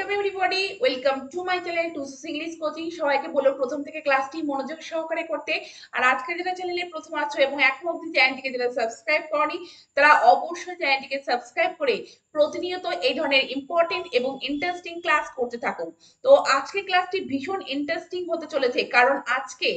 Welcome everybody, welcome to my channel টুসুস English coaching. সবাইকে বলো প্রথম থেকে ক্লাসটি মনোযোগ সহকারে করতে। আর আজকে যারা চ্যানেলে প্রথম আছো এবং এখনো অবধি চ্যানেলটিকে যারা সাবস্ক্রাইব করনি তারা অবশ্যই চ্যানেলটিকে সাবস্ক্রাইব করে প্রতিনিয়ত এই ধরনের ইম্পর্টেন্ট এবং ইন্টারেস্টিং ক্লাস করতে থাকো। তো আজকে ক্লাসটি ভীষণ ইন্টারেস্টিং হতে চলেছে, কারণ আজকে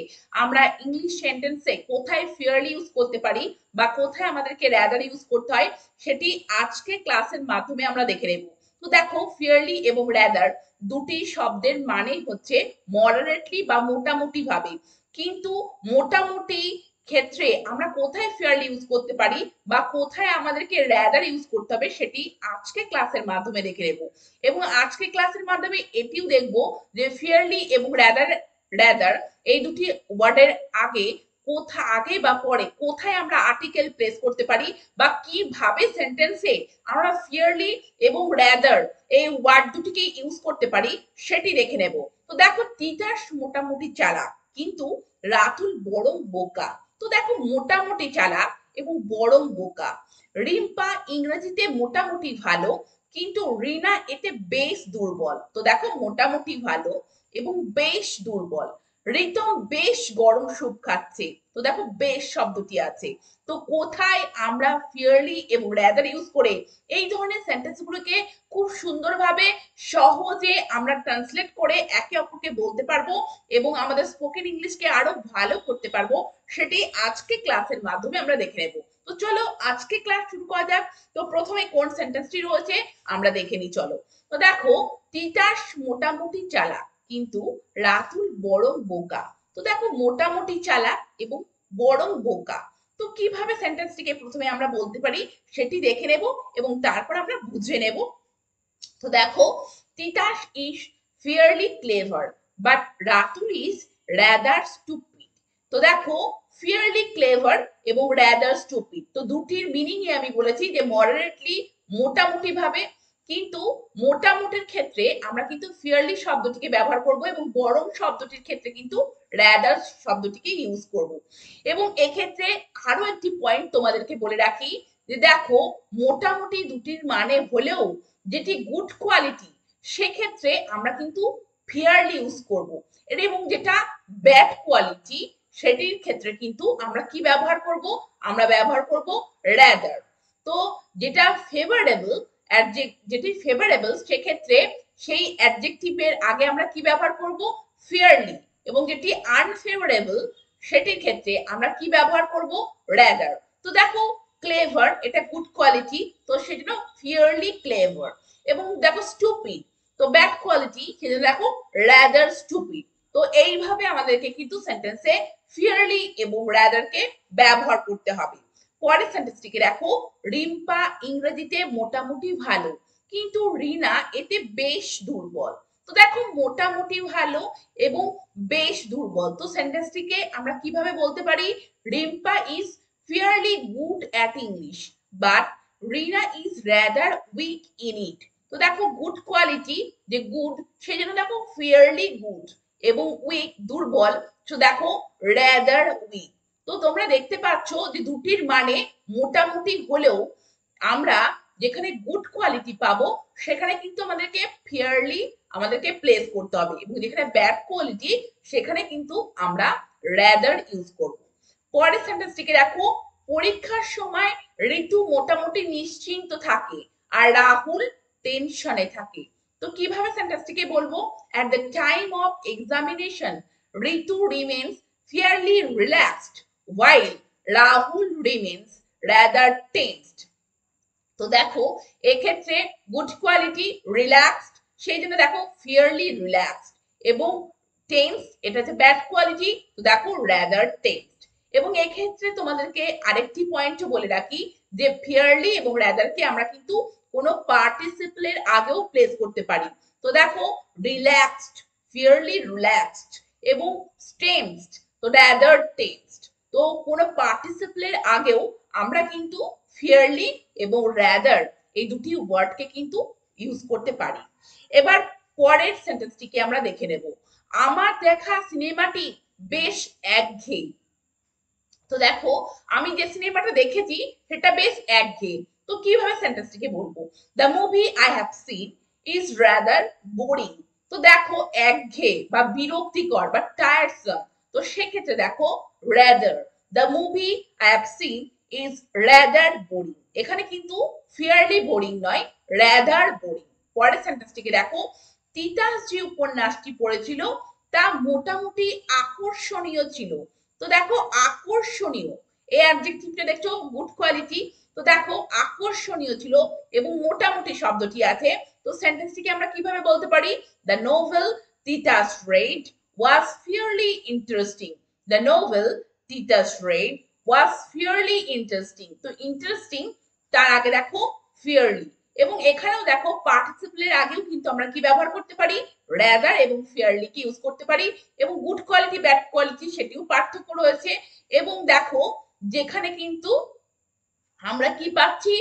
আমরা ইংলিশ সেন্টেন্সে কোথায় ফেয়ারলি ইউজ করতে পারি বা কোথায় আমাদেরকে র্যাদার ইউজ করতে হয় সেটি আজকে ক্লাসের মাধ্যমে আমরা দেখে নেব। তো দেখো, ফিয়ারলি এবং র্যাদার দুটি শব্দের মানে হচ্ছে মডারেটলি বা মোটামুটি ভাবে। কিন্তু মোটামুটি ক্ষেত্রে আমরা কোথায় ফেয়ারলি ইউজ করতে পারি বা কোথায় আমাদেরকে র্যাদার ইউজ করতে হবে সেটি আজকে ক্লাসের মাধ্যমে দেখে নেব। এবং আজকে ক্লাসের মাধ্যমে এটিও দেখব যে ফেয়ারলি এবং র্যাদার র্যাদার এই দুটি ওয়ার্ডের আগে আগে বা পরে কোথায় আমরা আর্টিকেল প্লেস করতে পারি বা কিভাবে সেন্টেন্সে আমরা ফিয়ারলি এবং র্যাদার এই ওয়ার্ড দুটিকে ইউজ করতে পারি সেটি দেখে নেব। তো দেখো, তিতাস মোটামুটি চালাক কিন্তু রাতুল বড় বোকা। তো দেখো, মোটামুটি চালাক এবং বরং বোকা। রিম্পা ইংরেজিতে মোটামুটি ভালো কিন্তু রিনা এতে বেশ দুর্বল। তো দেখো, মোটামুটি ভালো এবং বেশ দুর্বল। রিতম বেশ গরম স্যুপ খাচ্ছে। তো দেখো, বেশ শব্দটি আছে। তো কোথায় আমরা ফিয়ারলি এবং র্যাদার ইউজ করে এই ধরনের সেন্টেন্স গুলোকে খুব সুন্দরভাবে সহজে আমরা ট্রান্সলেট করে একে অপরকে বলতে পারবো এবং আমাদের স্পোকেন ইংলিশকে আরো ভালো করতে পারবো সেটি আজকে ক্লাসের মাধ্যমে আমরা দেখে নেব। তো চলো আজকে ক্লাস শুরু করা যাক। তো প্রথমে কোন সেন্টেন্সটি রয়েছে আমরা দেখে নিই, চলো। তো দেখো, তিতাস মোটামুটি চালাক কিন্তু রাতুল বরং বোকা। তো দেখো, মোটামুটি চালাক এবং বরং বোকা। তো কিভাবে সেন্টেন্সটিকে প্রথমে আমরা বলতে পারি সেটি দেখে নেব এবং তারপর আমরা বুঝে নেব। তো দেখো, Titas is fairly clever but Ratul is rather stupid. তো দেখো, ফিয়ারলি ক্লেভার এবং রাদার স্টুপিড, তো দুটির মিনিংই আমি বলেছি যে মডারেটলি মোটামুটি ভাবে। কিন্তু মোটামুটির ক্ষেত্রে আমরা কিন্তু ফিয়ারলি শব্দটিকে ব্যবহার করব এবং বরং শব্দটির ক্ষেত্রে কিন্তু রাদার শব্দটিকে ইউজ করব। এবং এক্ষেত্রে আরো একটি পয়েন্ট তোমাদেরকে বলে রাখি যে দেখো, মোটামুটি দুটির মানে হলেও যেটি গুড কোয়ালিটি সেক্ষেত্রে আমরা কিন্তু ফেয়ারলি ইউজ করব। এবং যেটা ব্যাড কোয়ালিটি সেটির ক্ষেত্রে কিন্তু আমরা কি ব্যবহার করব, আমরা ব্যবহার করব র্যাদার। তো যেটা ফেভারেবল, যেটি ফেভারেবল সেক্ষেত্রে সেই অ্যাডজেক্টিভের আগে আমরা কি ব্যবহার করব, ফেয়ারলি। এবং যেটি আনফেভারেবল সেটির ক্ষেত্রে আমরা কি ব্যবহার করব, র্যাদার। তো দেখো, ক্লেভার এটা গুড কোয়ালিটি, তো সেজন্য ফিয়ারলি ক্লেভার। এবং দেখো, স্টুপিড তো ব্যাড কোয়ালিটি, সেজন্য দেখো রাদার স্টুপিড। তো এইভাবে আমাদেরকে কিন্তু সেন্টেন্সে ফিয়ারলি এবং রাদারকে ব্যবহার করতে হবে। পরের সেন্টেন্সটিকে দেখো, রিম্পা ইংরেজিতে মোটামুটি ভালো কিন্তু রিনা এতে বেশ দুর্বল। তো দেখো, মোটামুটি ভালো এবং বেশ দুর্বল, তো সেন্টেন্সটিকে আমরা কিভাবে বলতে পারি, Rimpa is fairly good at English, but Rina is rather weak in it. তো দেখো, গুড কোয়ালিটি যে গুড সেই জন্য দেখো fairly good এবং উইক দুর্বল, তো দেখো rather weak। তো তোমরা দেখতে পাচ্ছ যে দুটির মানে মোটামুটি হলেও আমরা যেখানে গুড কোয়ালিটি পাবো সেখানে কিন্তু আমাদেরকে ফেয়ারলি আমাদেরকে প্লেস করতে হবে এবং যেখানে ব্যাড কোয়ালিটি সেখানে কিন্তু আমরা rather ইউজ করব। পরের সেন্টেন্সটিকে দেখো, পরীক্ষার সময় ঋতু মোটামুটি নিশ্চিন্ত থাকে আর রাহুল টেনশনে থাকে। তো কিভাবে সেন্টেন্সটিকে বলবো, at the time of examination Ritu remains fairly relaxed while Rahul remains rather tensed। তো দেখো, এক্ষেত্রে গুড কোয়ালিটি রিল্যাক্সড সেই জন্য দেখো ফিয়ারলি রিল্যাক্সড, এবং টেন্স এটা হচ্ছে ব্যাড কোয়ালিটি, তো দেখো রাদার টেন্সড। এবং এক্ষেত্রে তোমাদেরকে আরেকটি পয়েন্ট বলে রাখি যে ফিয়ারলি এবং রাদারকে আমরা কিন্তু কোনো পার্টিসিপলের আগেও প্লেস করতে পারি। তো দেখো, রিল্যাক্সড, ফিয়ারলি রিল্যাক্সড এবং টেন্সড, তো রাদার টেন্সড। তো কোনো পার্টিসিপলের আগেও আমরা কিন্তু ফিয়ারলি এবং রাদার এই দুটি ওয়ার্ডকে কিন্তু ইউজ করতে পারি। এবার পরের সেন্টেন্সটিকে আমরা দেখে নেব, আমার দেখা সিনেমাটি বেশ একঘেয়ে। তো দেখো, আমি যে সিনেমাটা দেখেছি সেটা বেশ একঘেয়ে। তো কিভাবে সেন্টেন্সটিকে বলবো, the movie I have seen is rather boring. তো দেখো একঘেয়ে বা বিরক্তিকর বা টায়ারসাম, তো সেক্ষেত্রে দেখো rather, the movie I have seen is rather boring. এখানে কিন্তু ফেয়ারলি বোরিং নয়, রাদার বোরিং। পরের সেন্টেন্সটিকে দেখো, তিতাস যে উপন্যাসটি পড়েছিল তা মোটামুটি আকর্ষণীয় ছিল। তো দেখো আকর্ষণীয়, এই অ্যাডজেক্টিভটা দেখছো গুড কোয়ালিটি। তো দেখো আকর্ষণীয় ছিল এবং মোটামুটি শব্দটি আছে। তো সেন্টেন্সটিকে আমরা কিভাবে বলতে পারি? The novel Titas read was fairly interesting. The novel Titas read was fairly interesting. তো ইন্টারেস্টিং তার আগে দেখো fairly, এবং এখানেও দেখো পার্টিসিপলের আগেও কিন্তু আমরা কি ব্যবহার করতে পারি? রাদার এবং ফেয়ারলি কি ইউজ করতে পারি। এবং গুড কোয়ালিটি ব্যাড কোয়ালিটি সেটিও পার্থক্য রয়েছে। এবং দেখো যেখানে কিন্তু আমরা কি পাচ্ছি,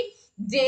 যে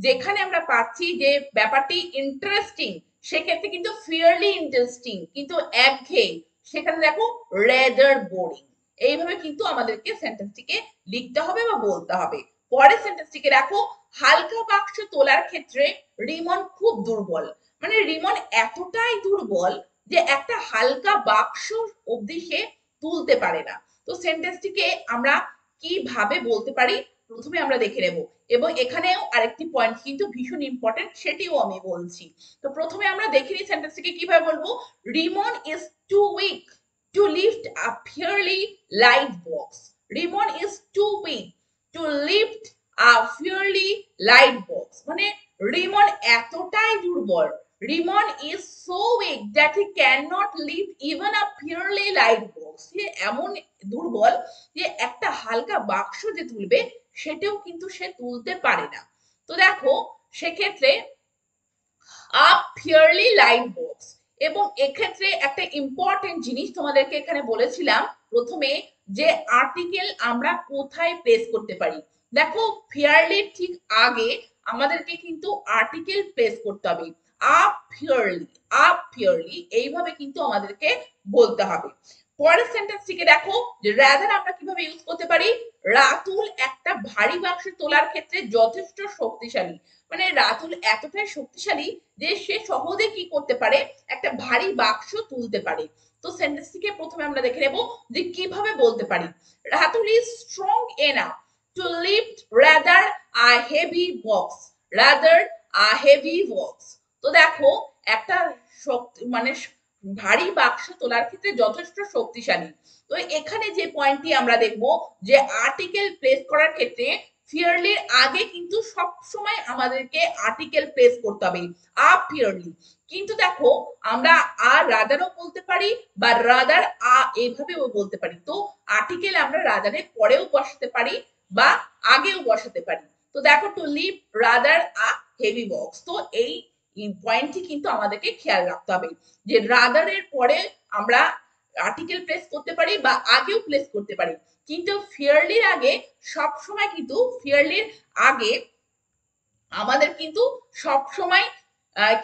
যেখানে আমরা পাচ্ছি যে ব্যাপারটি ইন্টারেস্টিং, সেক্ষেত্রে কিন্তু ফিয়ারলি ইন্টারেস্টিং, কিন্তু একঘেয়ে সেখানে দেখো রেদার বোরিং। এইভাবে কিন্তু আমাদেরকে সেন্টেন্সটিকে লিখতে হবে বা বলতে হবে। পরের সেন্টেন্সটিকে দেখো, হালকা বাক্স তোলার ক্ষেত্রে রিমন খুব দুর্বল। মানে রিমন এতটাই দুর্বল যে একটা হালকা বাক্স অবধি সে তুলতে পারে না। তো সেন্টেন্সটিকে আমরা কিভাবে বলতে পারি প্রথমে আমরা দেখে নেব, এবং এখানেও আরেকটি পয়েন্ট কিন্তু ভীষণ ইম্পর্টেন্ট, সেটিও আমি বলছি। তো প্রথমে আমরা দেখে নিই সেন্টেন্সটিকে কিভাবে বলবো। Rimon is too weak to lift a fairly light box. Rimon is too weak to lift a fairly light box, মানে রিমন এতটাই দুর্বল, Rimon is so weak that he can not lift even a fairly light box. সে এমন দুর্বল যে একটা হালকা বাক্স যে তুলবে সেটাও কিন্তু সে তুলতে পারে না। তো দেখো সেক্ষেত্রে আ ফেয়ারলি লাইট বক্স, এবং এক্ষেত্রে একটা ইম্পর্টেন্ট জিনিস তোমাদেরকে এখানে বলেছিলাম প্রথমে, যে আর্টিকেল আমরা কোথায় প্লেস করতে পারি। দেখো ফেয়ারলি ঠিক আগে আমাদেরকে কিন্তু আর্টিকেল প্লেস করতে হবে। আপ ফেয়ারলি, আপ ফেয়ারলি এইভাবে কিন্তু আমাদেরকে বলতে হবে। পরের সেন্টেন্সটিকে দেখো, যে রাদার আমরা কিভাবে ইউজ করতে পারি। রাতুল একটা ভারী বাক্স তোলার ক্ষেত্রে যথেষ্ট শক্তিশালী। মানে রাতুল এতটাই শক্তিশালী যে সে সহজে কি করতে পারে, একটা ভারী বাক্স তুলতে পারে। তো সেন্টেন্সটিকে প্রথমে আমরা দেখে নেব যে কিভাবে বলতে পারি। Ratul is strong enough to lift rather a heavy box, rather a heavy box. তো দেখো একটা শক্তি মানে ভারী বাক্স তোলার ক্ষেত্রে যথেষ্ট শক্তিশালী। তো এখানে যে পয়েন্টটি আমরা দেখব, যে আর্টিকেল প্লেস করার ক্ষেত্রে ফিয়ারলির আগে কিন্তু সব সময় আমাদেরকে আর্টিকেল প্লেস করতে হবে আপ ফিয়ারলি। কিন্তু দেখো আমরা আর রাদারও বলতে পারি বা রাদার আ এইভাবেও বলতে পারি। তো আর্টিকেল আমরা রাদারের পরেও বসাতে পারি বা আগেও বসাতে পারি। তো দেখো টু লিভ রাদার আ হেভি বক্স, তো এই পয়েন্টটি কিন্তু আমাদেরকে খেয়াল রাখতে হবে যে রাদারের পরে আমরা আর্টিকেল প্লেস করতে পারি বা আগেও প্লেস করতে পারি, কিন্তু ফেয়ারলির আগে সব সময় কিন্তু ফেয়ারলির আগে আমাদের কিন্তু সব সময়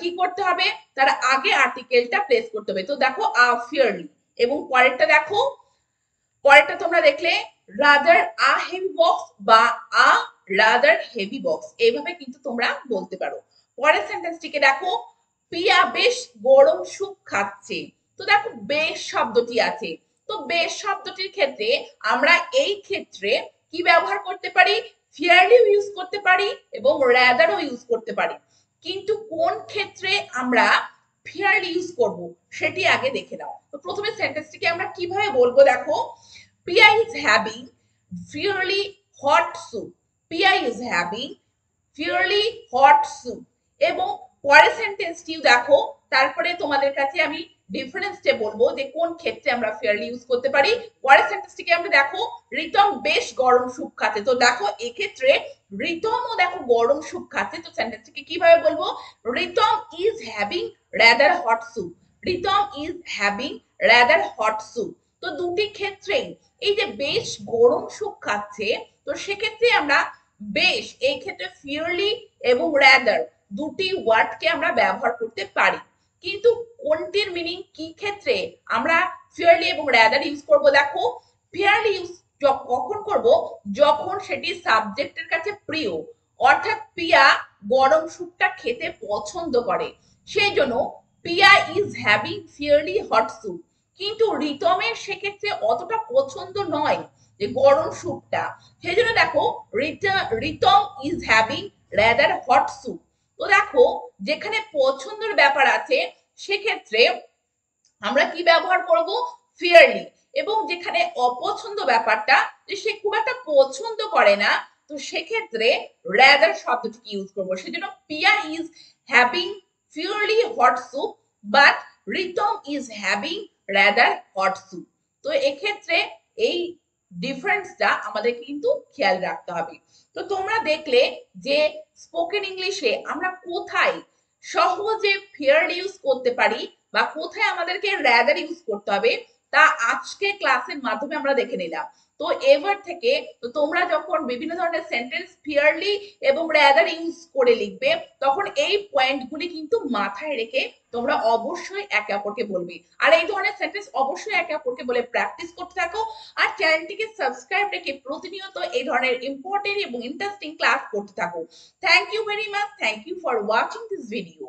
কি করতে হবে, তার আগে আর্টিকেলটা প্লেস করতে হবে। তো দেখো ফেয়ারলি, এবং পরেরটা দেখো, পরেরটা তোমরা দেখলে রাদার আ হেভি বক্স বা আ রাদার হেভি বক্স, এইভাবে কিন্তু তোমরা বলতে পারো। পরের সেন্টেন্সটিকে দেখো, পিয়া বেশ গরম স্যুপ খাচ্ছে। তো দেখো বেশ শব্দটি আছে, তো বেশ শব্দটির ক্ষেত্রে আমরা এই ক্ষেত্রে কি ব্যবহার করতে পারি, ফেয়ারলিও ইউজ করতে পারি এবং রাদারও ইউজ করতে পারি। কিন্তু কোন ক্ষেত্রে আমরা ফেয়ারলি ইউজ করব সেটি আগে দেখে নাও। তো প্রথমে সেন্টেন্সটিকে আমরা কিভাবে বলবো দেখো, Piya is having fairly hot soup, Piya is having fairly hot soup. এবং পরের সেন্টেন্সটিও দেখো, তারপরে তোমাদের কাছে আমি ডিফারেন্সটা বলবো যে কোন ক্ষেত্রে আমরা ফেয়ারলি ইউজ করতে পারি। পরের সেন্টেন্সটিকে আমরা দেখো, রিতম বেশ গরম স্যুপ খাচ্ছে। তো দেখো এক্ষেত্রে রিতমও দেখো গরম স্যুপ খাচ্ছে। তো সেন্টেন্সটিকে কিভাবে বলবো, Ritam is having rather hot soup, Ritam is having rather hot soup. তো দুটি ক্ষেত্রেই এই যে বেশ গরম স্যুপ খাচ্ছে, তো সেক্ষেত্রে আমরা বেশ এই ক্ষেত্রে ফিয়ারলি এবং রাদার দুটি ওয়ার্ডকে আমরা ব্যবহার করতে পারি। কিন্তু কোনটির মিনিং কি ক্ষেত্রে আমরা ফিয়ারলি এবং রাদার ইউজ করব, দেখো ফিয়ারলি ইউজ কখন করব, যখন সেটি সাবজেক্টের কাছে প্রিয়। অর্থাৎ পিয়া গরম স্যুপটা খেতে পছন্দ করে, সেই জন্য Piya is having fairly hot soup, কিন্তু রিতমের সেক্ষেত্রে অতটা পছন্দ নয় যে গরম স্যুপটা। সেই জন্য দেখো Ritam is having rather hot soup. তো দেখো যেখানে পছন্দের ব্যাপার আছে সেক্ষেত্রে আমরা কি ব্যবহার করব, ফিয়ারলি। এবং যেখানে অপছন্দ ব্যাপারটা, যে সে খুব একটা পছন্দ করে না, তো সেক্ষেত্রে রেদার শব্দটিকে ইউজ করবো। সেজন্য Piya is having fairly hot soup but Ritam is having rather hot soup. তো এক্ষেত্রে এই ডিফারেন্সটা আমাদের কিন্তু খেয়াল রাখতে হবে। তো তোমরা দেখলে যে স্পোকেন ইংলিশে আমরা কোথায় সহজে ফেয়ারলি ইউজ করতে পারি বা কোথায় আমাদেরকে র্যাদার ইউজ করতে হবে, তা আজকে ক্লাসের মাধ্যমে আমরা দেখে নিলাম। তো এবার থেকে তো তোমরা যখন বিভিন্ন ধরনের সেন্টেন্স ফেয়ারলি এবং র্যাদার ইউজ করে লিখবে, তখন এই পয়েন্টগুলি কিন্তু মাথায় রেখে তোমরা অবশ্যই একে অপরকে বলবে। আর এই ধরনের সেন্টেন্স অবশ্যই একে অপরকে বলে প্র্যাকটিস করতে থাকো। আর চ্যানেলটিকে সাবস্ক্রাইব রেখে প্রতিনিয়ত এই ধরনের ইম্পর্টেন্ট এবং ইন্টারেস্টিং ক্লাস করতে থাকো। Thank you very much. Thank you for watching this video.